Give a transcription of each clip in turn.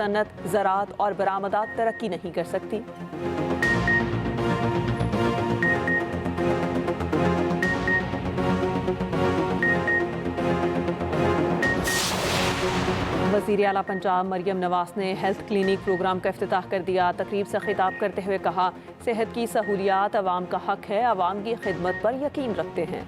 صنعت، زراعت اور برآمدات ترقی نہیں کر سکتی۔ وزیر اعلیٰ پنجاب مریم نواز نے ہیلتھ کلینک پروگرام کا افتتاح کر دیا۔ تقریب سے خطاب کرتے ہوئے کہا، صحت کی سہولیات عوام کا حق ہے، عوام کی خدمت پر یقین رکھتے ہیں۔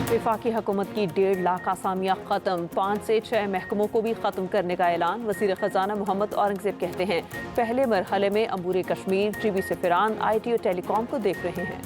وفاقی حکومت کی 1.5 لاکھ اسامیاں ختم، 5 سے 6 محکموں کو بھی ختم کرنے کا اعلان۔ وزیر خزانہ محمد اورنگزیب کہتے ہیں، پہلے مرحلے میں امور کشمیر، ٹی بی سفران، آئی ٹی اور ٹیلی کام کو دیکھ رہے ہیں۔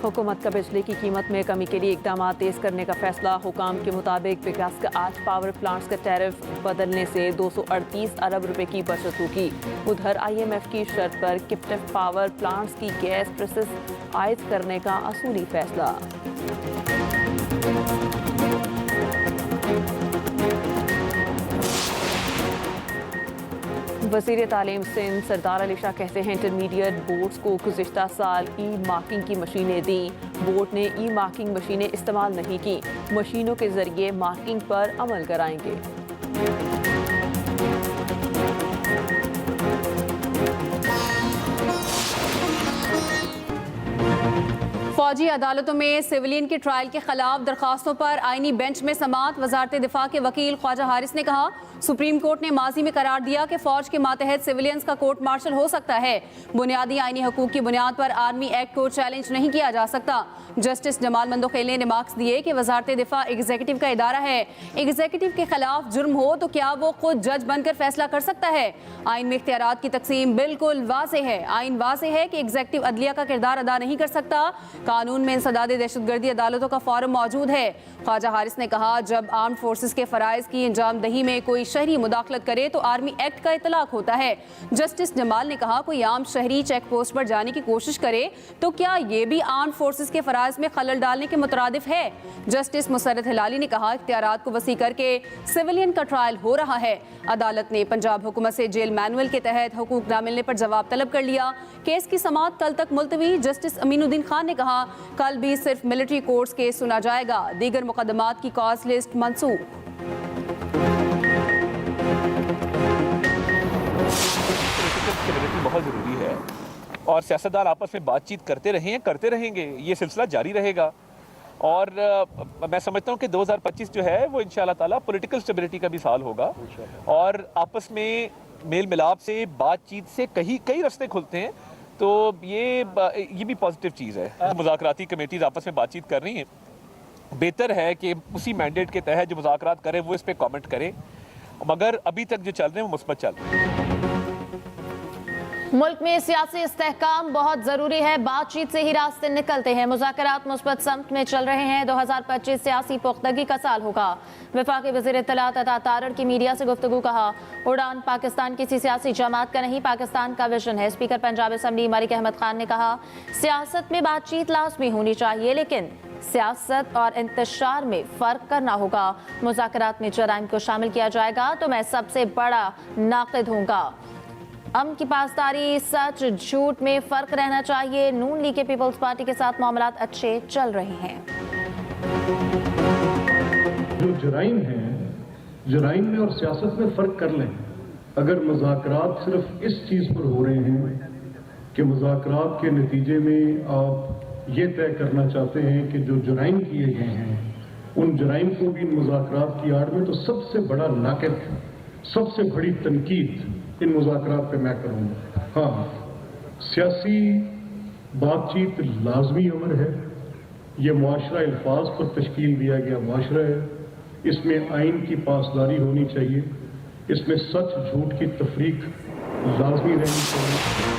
حکومت کا بجلی کی قیمت میں کمی کے لیے اقدامات تیز کرنے کا فیصلہ۔ حکام کے مطابق وکاس کا 8 پاور پلانٹس کا ٹیرف بدلنے سے 238 ارب روپے کی بچت ہوگی۔ ادھر آئی ایم ایف کی شرط پر کپٹف پاور پلانٹس کی گیس پروسیس عائد کرنے کا اصولی فیصلہ۔ وزیر تعلیم سندھ سردار علی شاہ کہتے ہیں، انٹرمیڈیٹ بورڈز کو گزشتہ سال ای مارکنگ کی مشینیں دیں۔ بورڈ نے ای مارکنگ مشینیں استعمال نہیں کی، مشینوں کے ذریعے مارکنگ پر عمل کرائیں گے۔ فوجی عدالتوں میں سویلین کے ٹرائل کے خلاف درخواستوں پر آئینی بینچ میں سماعت۔ وزارت دفاع کے وکیل خواجہ حارث نے کہا، سپریم کورٹ نے ماضی میں قرار دیا کہ فوج کے ماتحت سویلینز کا کورٹ مارشل ہو سکتا ہے، بنیادی آئینی حقوق کی بنیاد پر آرمی ایکٹ کو چیلنج نہیں کیا جا سکتا۔ جسٹس جمال مندوخیل نے ریمارکس دیے کہ وزارت دفاع ایگزیکٹو کا ادارہ ہے، ایگزیکٹو کے خلاف جرم ہو تو کیا وہ خود جج بن کر فیصلہ کر سکتا ہے؟ آئین میں اختیارات کی تقسیم بالکل واضح ہے، آئین واضح ہے کہ ایگزیکٹو عدلیہ کا کردار ادا نہیں کر سکتا، قانون میں انسداد دہشت گردی عدالتوں کا فارم موجود ہے۔ خواجہ حارث نے کہا، جب آرمڈ فورسز کے فرائض کی انجام دہی میں کوئی شہری مداخلت کرے تو آرمی ایکٹ کا اطلاق ہوتا ہے۔ جسٹس جمال نے کہا، کوئی عام شہری چیک پوسٹ پر جانے کی کوشش کرے تو کیا یہ بھی آرمڈ فورسز کے فرائض میں خلل ڈالنے کے مترادف ہے؟ جسٹس مسرت ہلالی نے کہا، اختیارات کو وسیع کر کے سویلین کا ٹرائل ہو رہا ہے۔ عدالت نے پنجاب حکومت سے جیل مینول کے تحت حقوق نہ ملنے پر جواب طلب کر لیا۔ کیس کی سماعت کل تک ملتوی۔ جسٹس امین الدین خان نے کہا، کل بھی صرف ملٹری کورٹس کیس سنا جائے گا، دیگر مقدمات کی کاز لسٹ منسوخ۔ بہت ضروری ہے اور سیاستدان آپس میں بات چیت کرتے رہے ہیں، کرتے رہیں گے، یہ سلسلہ جاری رہے گا۔ اور میں سمجھتا ہوں کہ 2025 جو ہے وہ انشاءاللہ تعالیٰ پولیٹیکل سٹیبلٹی کا بھی سال ہوگا اور آپس میں میل ملاپ سے، بات چیت سے کئی رستے کھلتے ہیں، تو یہ بھی پازیٹیو چیز ہے۔ مذاکراتی کمیٹیز آپس میں بات چیت کر رہی ہیں، بہتر ہے کہ اسی مینڈیٹ کے تحت جو مذاکرات کریں وہ اس پہ کامنٹ کریں، مگر ابھی تک جو چل رہے ہیں وہ مثبت چل رہے ہیں۔ ملک میں سیاسی استحکام بہت ضروری ہے، بات چیت سے ہی راستے نکلتے ہیں، مذاکرات مثبت سمت میں چل رہے ہیں۔ 2025 سیاسی پختگی کا سال ہوگا۔ وفاقی وزیر اطلاعات عطا تارڑ کی میڈیا سے گفتگو، کہا، اڑان پاکستان کسی سیاسی جماعت کا نہیں، پاکستان کا ویژن ہے۔ اسپیکر پنجاب اسمبلی مالک احمد خان نے کہا، سیاست میں بات چیت لازمی ہونی چاہیے، لیکن سیاست اور انتشار میں فرق کرنا ہوگا۔ مذاکرات میں جرائم کو شامل کیا جائے گا تو میں سب سے بڑا ناقد ہوں گا۔ امن کی پاسداری، سچ جھوٹ میں فرق رہنا چاہیے۔ نون لیگ کے پیپلز پارٹی کے ساتھ معاملات اچھے چل رہے ہیں۔ جو جرائم ہیں، جرائم میں اور سیاست میں فرق کر لیں۔ اگر مذاکرات صرف اس چیز پر ہو رہے ہیں کہ مذاکرات کے نتیجے میں آپ یہ طے کرنا چاہتے ہیں کہ جو جرائم کیے گئے ہیں ان جرائم کو بھی ان مذاکرات کی آڑ میں، تو سب سے بڑا ناقد، سب سے بڑی تنقید ان مذاکرات پہ میں کروں گا۔ ہاں، سیاسی بات چیت لازمی امر ہے، یہ معاشرہ الفاظ پر تشکیل دیا گیا معاشرہ ہے، اس میں آئین کی پاسداری ہونی چاہیے، اس میں سچ جھوٹ کی تفریق لازمی رہنی چاہیے۔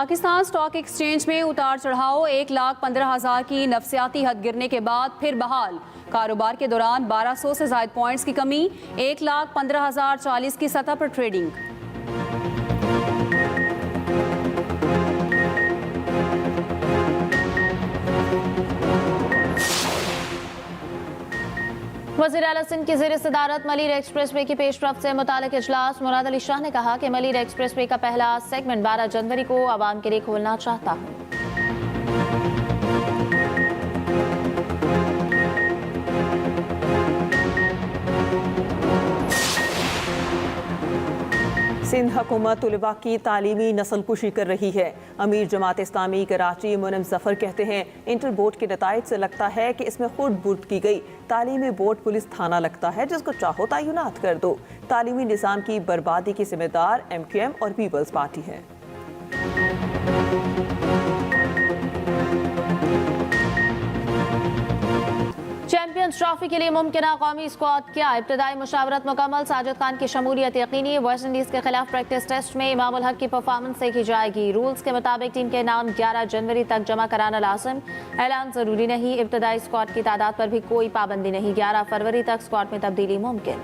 پاکستان اسٹاک ایکسچینج میں اتار چڑھاؤ 1,15,000 کی نفسیاتی حد گرنے کے بعد پھر بحال. کاروبار کے دوران 1200 سے زائد پوائنٹس کی کمی, 1,15,040 کی سطح پر ٹریڈنگ. وزیر اعلیٰ سندھ کی زیر صدارت ملیر ایکسپریس وے کی پیش رفت سے متعلق اجلاس. مراد علی شاہ نے کہا کہ ملیر ایکسپریس وے کا پہلا سیگمنٹ 12 جنوری کو عوام کے لیے کھولنا چاہتا ہوں. سندھ حکومت طلباء کی تعلیمی نسل کشی کر رہی ہے. امیر جماعت اسلامی کراچی منم ظفر کہتے ہیں انٹر بورڈ کے نتائج سے لگتا ہے کہ اس میں خود برد کی گئی. تعلیمی بورڈ پولیس تھانہ لگتا ہے جس کو چاہو تعینات کر دو. تعلیمی نظام کی بربادی کی ذمہ دار MQM اور پیپلز پارٹی ہے. چیمپئنز ٹرافی کے لیے ممکنہ قومی اسکواڈ کیا؟ ابتدائی مشاورت مکمل. ساجد خان کی شمولیت یقینی. ویسٹ انڈیز کے خلاف پریکٹس ٹیسٹ میں امام الحق کی پرفارمنس دیکھی جائے گی. رولز کے مطابق ٹیم کے نام 11 جنوری تک جمع کرانا لازم. اعلان ضروری نہیں. ابتدائی اسکواڈ کی تعداد پر بھی کوئی پابندی نہیں. 11 فروری تک اسکواڈ میں تبدیلی ممکن.